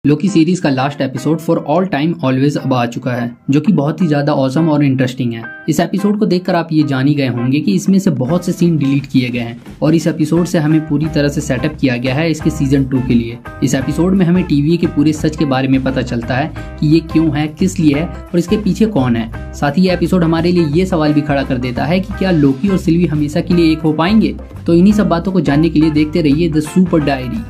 Loki series का last episode for all time always अब आ चुका है, जो कि बहुत ही ज्यादा ऑसम और इंटरेस्टिंग है। इस एपिसोड को देखकर आप ये जान ही गए होंगे कि इसमें से बहुत से सीन डिलीट किए गए हैं और इस एपिसोड से हमें पूरी तरह से सेटअप किया गया है इसके सीजन 2 के लिए। इस एपिसोड में हमें टीवी के पूरे सच के बारे में पता चलता है कि ये क्यों है, किस लिए है और इसके पीछे कौन है। साथ ही ये एपिसोड हमारे लिए ये सवाल भी खड़ा कर देता है कि क्या लोकी और सिल्वी हमेशा के लिए एक हो पाएंगे। तो इन्हीं सब बातों को जानने के लिए देखते रहिए द सुपर डायरी।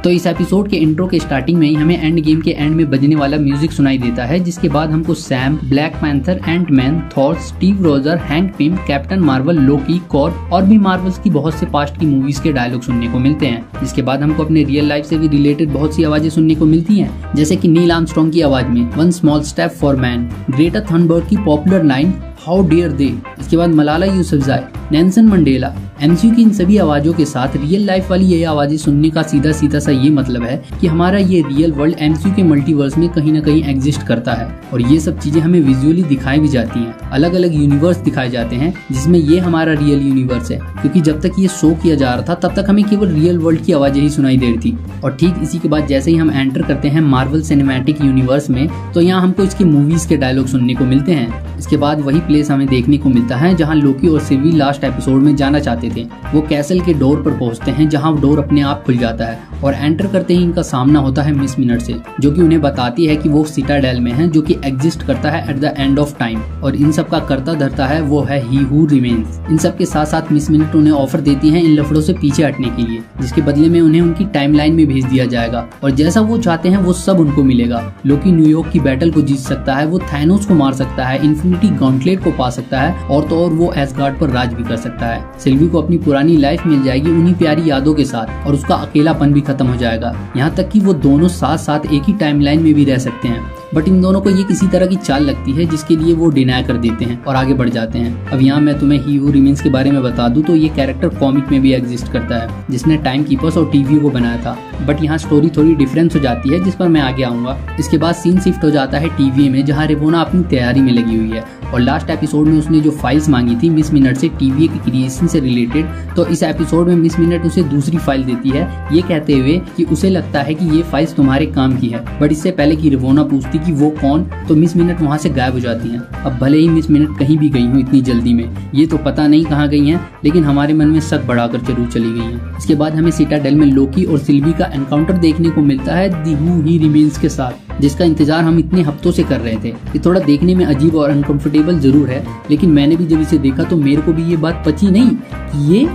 तो इस एपिसोड के इंट्रो के स्टार्टिंग में ही हमें एंड गेम के एंड में बजने वाला म्यूजिक सुनाई देता है, जिसके बाद हमको Sam, Black Panther, Ant Man, Thor, Steve Roger, Hank Pym, Captain Marvel, Loki, कॉर्प और भी मार्वल्स की बहुत से पास्ट की मूवीज के डायलॉग सुनने को मिलते हैं। जिसके बाद हमको अपने रियल लाइफ से भी रिलेटेड बहुत सी आवाजें सुनने को मिलती हैं, जैसे कि नील आर्मस्ट्रांग की आवाज में one small step for man, Greta Thunberg की पॉपुलर लाइन हाउ डियर दे, इसके बाद Malala Yousafzai, Nelson Mandela. MCU की इन सभी आवाजों के साथ रियल लाइफ वाली ये आवाजें सुनने का सीधा सीधा सा ये मतलब है कि हमारा ये रियल वर्ल्ड एमसीयू के मल्टीवर्स में कहीं ना कहीं एग्जिस्ट करता है और ये सब चीजें हमें विजुअली दिखाई भी जाती हैं। अलग अलग यूनिवर्स दिखाए जाते हैं जिसमें ये हमारा रियल यूनिवर्स है, क्योंकि जब तक ये शो किया जा रहा था तब तक हमें केवल रियल वर्ल्ड की आवाजें ही सुनाई दे रही थी। और ठीक इसी के बाद जैसे ही हम एंटर करते हैं मार्वल सिनेमैटिक यूनिवर्स में, तो यहाँ हमको इसकी मूवीज के डायलॉग सुनने को मिलते हैं। इसके बाद वही प्लेस हमें देखने को मिलता है जहाँ लोकी और सिल्वी लास्ट एपिसोड में जाना चाहते थे। वो कैसल के डोर पर पहुंचते हैं जहां डोर अपने आप खुल जाता है और एंटर करते ही इनका सामना होता है मिस मिनट से, जो कि उन्हें बताती है कि वो सिटाडेल में है, जो कि एग्जिस्ट करता है at the end of time और इन सब का करता धरता है वो है ही हू रिमेन्स। इन सब के साथ साथ मिस मिनट उन्हें ऑफर देती है इन लफड़ों से पीछे हटने के लिए, जिसके बदले में उन्हें उनकी टाइमलाइन में भेज दिया जाएगा और जैसा वो चाहते हैं वो सब उनको मिलेगा। लोकी न्यूयॉर्क की बैटल को जीत सकता है, वो थैनोस को मार सकता है, इन्फिनिटी गॉन्टलेट को पा सकता है और तो और वो एसगार्ड पर राज भी कर सकता है। सिल्वी को अपनी पुरानी लाइफ मिल जाएगी उन्हीं प्यारी यादों के साथ और उसका अकेलापन भी खत्म हो जाएगा। यहाँ तक कि वो दोनों साथ साथ एक ही टाइमलाइन में भी रह सकते हैं, बट इन दोनों को ये किसी तरह की चाल लगती है जिसके लिए वो डिनाई कर देते हैं और आगे बढ़ जाते हैं। अब यहाँ मैं तुम्हें ही हू रिमेन्स के बारे में बता दूं तो ये कैरेक्टर कॉमिक में भी एग्जिस्ट करता है, जिसने टाइम कीपर्स और टीवी को बनाया था, बट यहाँ स्टोरी थोड़ी डिफरेंस हो जाती है जिस पर मैं आगे आऊंगा। इसके बाद सीन शिफ्ट हो जाता है टीवी में, जहाँ रेवोना अपनी तैयारी में लगी हुई है और लास्ट एपिसोड में उसने जो फाइल्स मांगी थी मिस मिनट से टीवी के क्रिएशन से रिलेटेड, तो इस एपिसोड में मिस मिनट उसे दूसरी फाइल देती है, ये कहते हुए कि उसे लगता है कि ये फाइल्स तुम्हारे काम की है। बट इससे पहले कि रेवोना पूछती कि वो कौन, तो मिस मिनट वहाँ से गायब हो जाती हैं। अब भले ही मिस मिनट कहीं भी गई हो इतनी जल्दी में, ये तो पता नहीं कहाँ गई हैं, लेकिन हमारे मन में शक बढ़ाकर जरूर चली गई हैं। इसके बाद हमें सिटाडेल में लोकी और सिल्वी का एनकाउंटर देखने को मिलता है दी हू ही रिमेन्स के साथ, जिसका इंतजार हम इतने हफ्तों से कर रहे थे। ये थोड़ा देखने में अजीब और अनकंफर्टेबल जरूर है, लेकिन मैंने भी जब इसे देखा तो मेरे को भी ये बात पची नहीं कि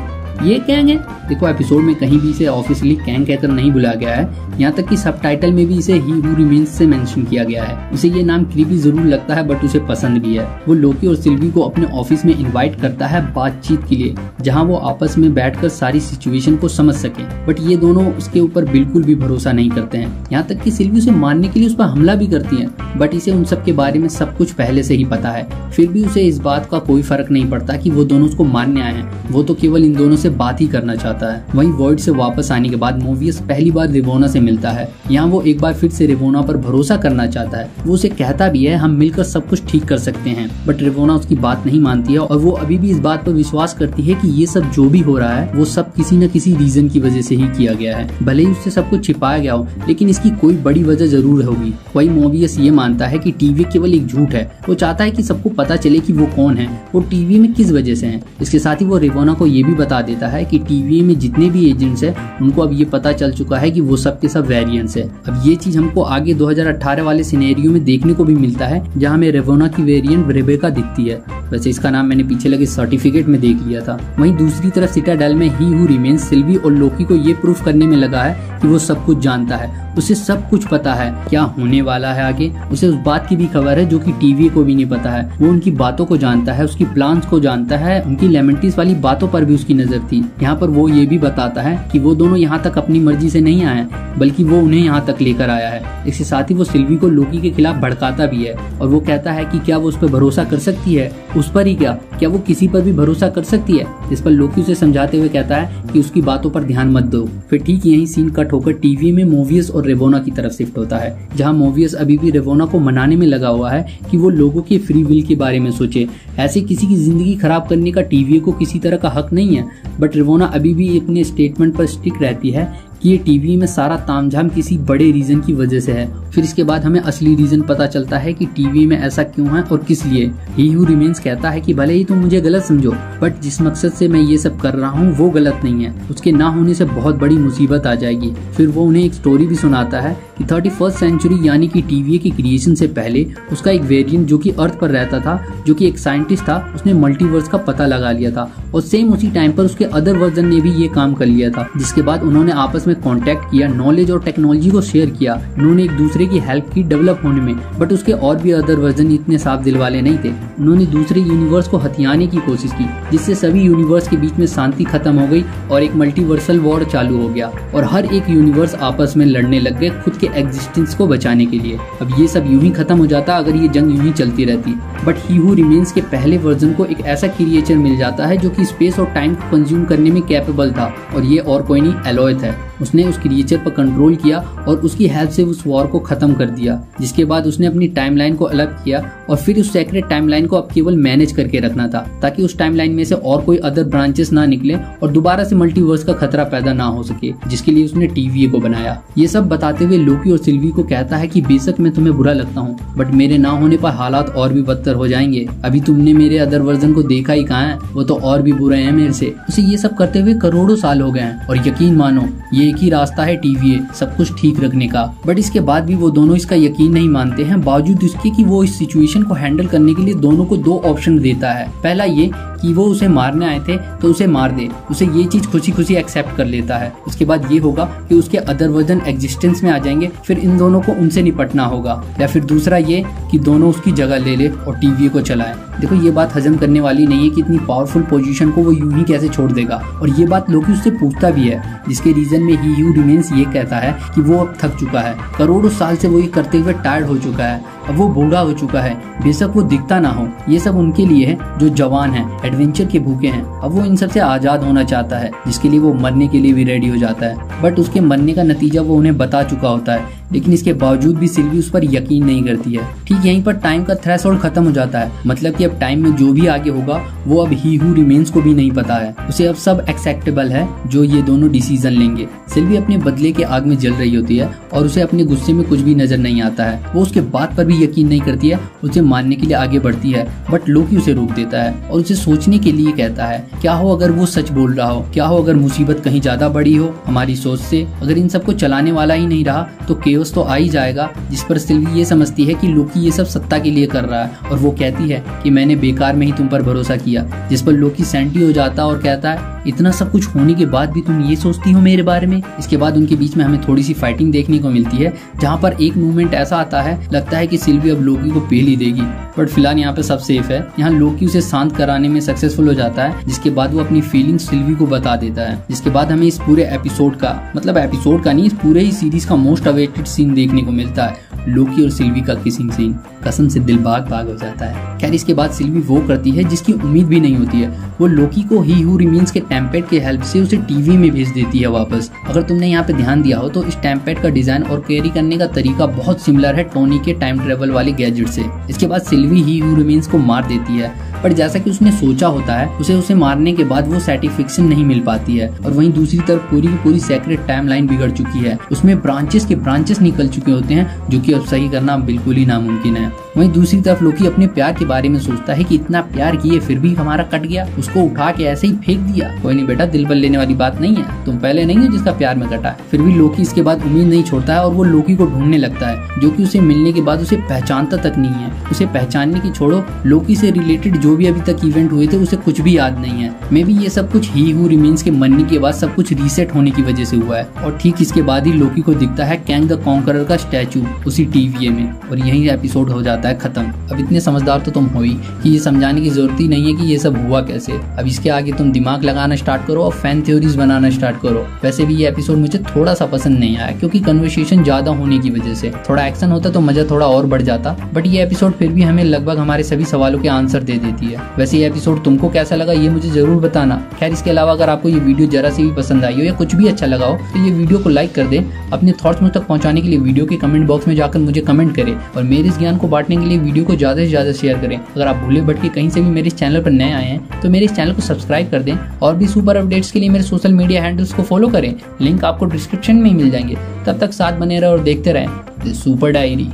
ये कैंग है। देखो एपिसोड में कहीं भी इसे ऑफिशियली कैंग कहकर नहीं बुलाया गया है, यहाँ तक कि सबटाइटल में भी इसे ही हू रिमेन्स से मेंशन किया गया है। उसे ये नाम क्रीपी जरूर लगता है बट उसे पसंद भी है। वो लोकी और सिल्वी को अपने ऑफिस में इनवाइट करता है बातचीत के लिए, जहाँ वो आपस में बैठकर सारी सिचुएशन को समझ सके, बट ये दोनों उसके ऊपर बिल्कुल भी भरोसा नहीं करते हैं। यहाँ तक कि सिल्वी उसे मारने के लिए उस पर हमला भी करती है, बट इसे उन सब के बारे में सब कुछ पहले से ही पता है। फिर भी उसे इस बात का कोई फर्क नहीं पड़ता कि वो दोनों उसको मारने आए हैं, वो तो केवल इन दोनों से बात ही करना चाहता है। वहीं वॉइड से वापस आने के बाद मोबियस पहली बार रेवोना से मिलता है। यहाँ वो एक बार फिर से रेवोना पर भरोसा करना चाहता है। वो उसे कहता भी है हम मिलकर सब कुछ ठीक कर सकते हैं, बट रेवोना उसकी बात नहीं मानती है और वो अभी भी इस बात पर विश्वास करती है कि ये सब जो भी हो रहा है वो सब किसी न किसी रीजन की वजह से ही किया गया है। भले ही उससे सब कुछ छिपाया गया हो, लेकिन इसकी कोई बड़ी वजह जरूर होगी। वही मोबियस ये मानता है कि टीवी केवल एक झूठ है। वो चाहता है कि सबको पता चले कि वो कौन है, वो टीवी में किस वजह से है। इसके साथ ही वो रेवोना को ये भी बता देता है कि टीवी में जितने भी एजेंट्स हैं उनको अब ये पता चल चुका है कि वो सब के सब वेरिएंट्स है। अब ये चीज हमको आगे 2018 वाले सिनेरियो में देखने को भी मिलता है, जहाँ हमें रेवोना की वेरिएंट रेबेका दिखती है। वैसे इसका नाम मैंने पीछे लगे सर्टिफिकेट में देख लिया था। वहीं दूसरी तरफ सिटाडेल में ही हू रिमेन्स सिल्वी और लोकी को ये प्रूफ करने में लगा है कि वो सब कुछ जानता है, उसे सब कुछ पता है क्या होने वाला है आगे। उसे उस बात की भी खबर है जो कि टीवी को भी नहीं पता है। वो उनकी बातों को जानता है, उसकी प्लान्स को जानता है, उनकी लेमेंटिस वाली बातों पर भी उसकी नजर थी। यहाँ पर वो ये भी बताता है कि वो दोनों यहाँ तक अपनी मर्जी से नहीं आए, बल्कि वो उन्हें यहाँ तक लेकर आया है। इसके साथ ही वो सिल्वी को लोकी के खिलाफ भड़काता भी है और वो कहता है कि क्या वो उस पर भरोसा कर सकती है, उस पर ही क्या वो किसी पर भी भरोसा कर सकती है। इस पर लोकी उसे समझाते हुए कहता है कि उसकी बातों पर ध्यान मत दो। फिर ठीक यही सीन कट होकर टीवी में मोवियस और रेवोना की तरफ शिफ्ट होता है, जहाँ मोवियस अभी भी रेवोना को मनाने में लगा हुआ है कि वो लोगों के फ्री विल के बारे में सोचे। ऐसे किसी की जिंदगी खराब करने का टीवी को किसी तरह का हक नहीं है। बट रेवोना अभी भी अपने स्टेटमेंट पर स्टिक रहती है कि ये टीवी में सारा तामझाम किसी बड़े रीजन की वजह से है। फिर इसके बाद हमें असली रीजन पता चलता है कि टीवी में ऐसा क्यों है और किस लिए। ही हू रिमेन्स कहता है कि भले ही तुम मुझे गलत समझो, बट जिस मकसद से मैं ये सब कर रहा हूँ वो गलत नहीं है। उसके ना होने से बहुत बड़ी मुसीबत आ जाएगी। फिर वो उन्हें एक स्टोरी भी सुनाता है कि 31st सेंचुरी यानी कि टीवी की क्रिएशन से पहले उसका एक वेरिएंट जो कि अर्थ पर रहता था, जो कि एक साइंटिस्ट था, उसने मल्टीवर्स का पता लगा लिया था और सेम उसी टाइम पर उसके अदर वर्जन ने भी ये काम कर लिया था। जिसके बाद उन्होंने आपस में कांटेक्ट किया, नॉलेज और टेक्नोलॉजी को शेयर किया। उन्होंने एक दूसरे की हेल्प की डेवलप होने में, बट उसके और भी अदर वर्जन इतने साफ दिल वाले नहीं थे। उन्होंने दूसरे यूनिवर्स को हथियाने की कोशिश की, जिससे सभी यूनिवर्स के बीच में शांति खत्म हो गई और एक मल्टीवर्सल वॉर चालू हो गया और हर एक यूनिवर्स आपस में लड़ने लग गए खुद के एग्जिस्टेंस को बचाने के लिए। अब ये सब यूं ही खत्म हो जाता अगर ये जंग यूं ही चलती रहती। बट ही हू रिमेन्स के पहले वर्जन को एक ऐसा क्रिएचर मिल जाता है जो कि स्पेस और टाइम को कंज्यूम करने में कैपेबल था, और ये और कोई नहीं, एलोय है। उसने उस क्रिएचर पर कंट्रोल किया और उसकी हेल्प से उस वॉर को खत्म कर दिया। जिसके बाद उसने अपनी टाइमलाइन को अलग किया और फिर उस सेक्रेट टाइमलाइन को अब केवल मैनेज करके रखना था, ताकि उस टाइमलाइन में से और कोई अदर ब्रांचेस ना निकले और दोबारा से मल्टीवर्स का खतरा पैदा ना हो सके, जिसके लिए उसने टीवीए को बनाया। ये सब बताते हुए लोकी और सिल्वी को कहता है कि बेशक मैं तुम्हें बुरा लगता हूँ, बट मेरे ना होने पर हालात और भी बदतर हो जाएंगे। अभी तुमने मेरे अदर वर्जन को देखा ही कहाँ है, वो तो और भी बुरे हैं मेरे से। उसे ये सब करते हुए करोड़ों साल हो गए हैं और यकीन मानो ये एक ही रास्ता है टीवीए सब कुछ ठीक रखने का। बट इसके बाद भी वो दोनों इसका यकीन नहीं मानते हैं, बावजूद इसके कि वो इस सिचुएशन को हैंडल करने के लिए दोनों को दो ऑप्शन देता है। पहला ये कि वो उसे मारने आए थे तो उसे मार दे, उसे ये चीज खुशी खुशी एक्सेप्ट कर लेता है। उसके बाद ये होगा कि उसके अदर वर्जन एग्जिस्टेंस में आ जाएंगे, फिर इन दोनों को उनसे निपटना होगा। या फिर दूसरा ये कि दोनों उसकी जगह ले ले और टीवीए को चलाए। देखो ये बात हजम करने वाली नहीं है कि इतनी पावरफुल पोजीशन को वो यूं ही कैसे छोड़ देगा, और ये बात लोकी उससे पूछता भी है, जिसके रीजन में ही हू रिमेन्स ये कहता है कि वो अब थक चुका है। करोड़ों साल से वो ये करते हुए टायर्ड हो चुका है, अब वो बूढ़ा हो चुका है। बेशक वो दिखता ना हो, ये सब उनके लिए है जो जवान हैं, एडवेंचर के भूखे हैं। अब वो इन सब से आजाद होना चाहता है, जिसके लिए वो मरने के लिए भी रेडी हो जाता है। बट उसके मरने का नतीजा वो उन्हें बता चुका होता है, लेकिन इसके बावजूद भी सिल्वी उस पर यकीन नहीं करती है। ठीक यहीं पर टाइम का थ्रेशोल्ड खत्म हो जाता है, मतलब कि अब टाइम में जो भी आगे होगा वो अब ही हू रिमेन्स को भी नहीं पता है। उसे अब सब एक्सेप्टेबल है जो ये दोनों डिसीजन लेंगे। सिल्वी अपने बदले के आग में जल रही होती है और उसे अपने गुस्से में कुछ भी नजर नहीं आता है। वो उसके बात पर भी यकीन नहीं करती है, उसे मारने के लिए आगे बढ़ती है, बट लोकी उसे रोक देता है और उसे सोचने के लिए कहता है क्या हो अगर वो सच बोल रहा हो, क्या हो अगर मुसीबत कहीं ज्यादा बड़ी हो हमारी सोच से। अगर इन सबको चलाने वाला ही नहीं रहा तो केओस तो आ ही जाएगा। जिस पर सिल्वी ये समझती है कि लोकी ये सब सत्ता के लिए कर रहा है, और वो कहती है कि मैंने बेकार में ही तुम पर भरोसा किया। जिस पर लोकी सैंटी हो जाता और कहता है इतना सब कुछ होने के बाद भी तुम ये सोचती हो मेरे बारे में। इसके बाद उनके बीच में हमें थोड़ी सी फाइटिंग देखने को मिलती है, जहाँ पर एक मूवमेंट ऐसा आता है लगता है कि सिल्वी अब लोकी को पेल ही देगी, बट फिलहाल यहाँ पे सब सेफ है। यहाँ लोकी उसे शांत कराने में सक्सेसफुल हो जाता है, जिसके बाद वो अपनी फीलिंग्स सिल्वी को बता देता है। जिसके बाद हमें इस पूरे एपिसोड का, मतलब एपिसोड का नहीं, इस पूरे ही सीरीज का मोस्ट अवेटेड सीन देखने को मिलता है, लोकी और सिल्वी का किसिंग सीन। कसम से दिल बाग बाग हो जाता है। खैर इसके बाद सिल्वी वो करती है जिसकी उम्मीद भी नहीं होती है, वो लोकी को ही हू रिमेन्स के टेम्पेट के हेल्प से उसे टीवी में भेज देती है वापस। अगर तुमने यहाँ पे ध्यान दिया हो तो इस टेम्पेट का डिजाइन और कैरी करने का तरीका बहुत सिमिलर है टोनी के टाइम ट्रेवल वाले गैजेट से। इसके बाद सिल्वी ही हू रिमेन्स को मार देती है, पर जैसा कि उसने सोचा होता है उसे मारने के बाद वो सेटिस्फेक्शन नहीं मिल पाती है। और वहीं दूसरी तरफ पूरी की पूरी सेक्रेट टाइमलाइन बिगड़ चुकी है, उसमें ब्रांचेस के ब्रांचेस निकल चुके होते हैं, जो कि अब सही करना बिल्कुल ही नामुमकिन है। वहीं दूसरी तरफ लोकी अपने प्यार के बारे में सोचता है कि इतना प्यार किए फिर भी हमारा कट गया, उसको उठा के ऐसे ही फेंक दिया। कोई नहीं बेटा, दिल पर लेने वाली बात नहीं है, तुम पहले नहीं हो जिसका प्यार में कटा। फिर भी लोकी इसके बाद उम्मीद नहीं छोड़ता है और वो लोकी को ढूंढने लगता है, जो कि उसे मिलने के बाद उसे पहचानता तक नहीं है। उसे पहचानने की छोड़ो, लोकी से रिलेटेड जो भी अभी तक इवेंट हुए थे उसे कुछ भी याद नहीं है। मे बी ये सब कुछ ही हू रिमेन्स के मरने के बाद सब कुछ रीसेट होने की वजह से हुआ है। और ठीक इसके बाद ही लोकी को दिखता है कैंग द कॉन्करर का स्टैचू उसी टीवीए में, और यही एपिसोड हो जाता है जाता है खत्म। अब इतने समझदार तो तुम हो ही कि ये समझाने की जरूरत ही नहीं है कि ये सब हुआ कैसे। अब इसके आगे तुम दिमाग लगाना स्टार्ट करो और फैन थ्योरीज बनाना स्टार्ट करो। वैसे भी ये एपिसोड मुझे थोड़ा सा पसंद नहीं आया क्योंकि कन्वर्सेशन ज्यादा होने की वजह से। थोड़ा एक्शन होता तो मजा थोड़ा और बढ़ जाता, बट ये एपिसोड फिर भी हमें लगभग हमारे सभी सवालों के आंसर दे देती है। वैसे ये एपिसोड तुमको कैसा लगा ये मुझे जरूर बताना। खैर इसके अलावा अगर आपको ये वीडियो जरा सी भी पसंद आई हो या कुछ भी अच्छा लगा हो तो ये वीडियो को लाइक कर दे। अपने थॉट्स मुझ तक पहुंचाने के लिए वीडियो के कमेंट बॉक्स में जाकर मुझे कमेंट करें और मेरे इस ज्ञान को बांटने के लिए वीडियो को ज्यादा से ज्यादा शेयर करें। अगर आप भूले भटके कहीं से भी मेरे इस चैनल पर नए आए हैं तो मेरे इस चैनल को सब्सक्राइब कर दें और भी सुपर अपडेट्स के लिए मेरे सोशल मीडिया हैंडल्स को फॉलो करें। लिंक आपको डिस्क्रिप्शन में ही मिल जाएंगे। तब तक साथ बने रहे और देखते रहें सुपर डायरी।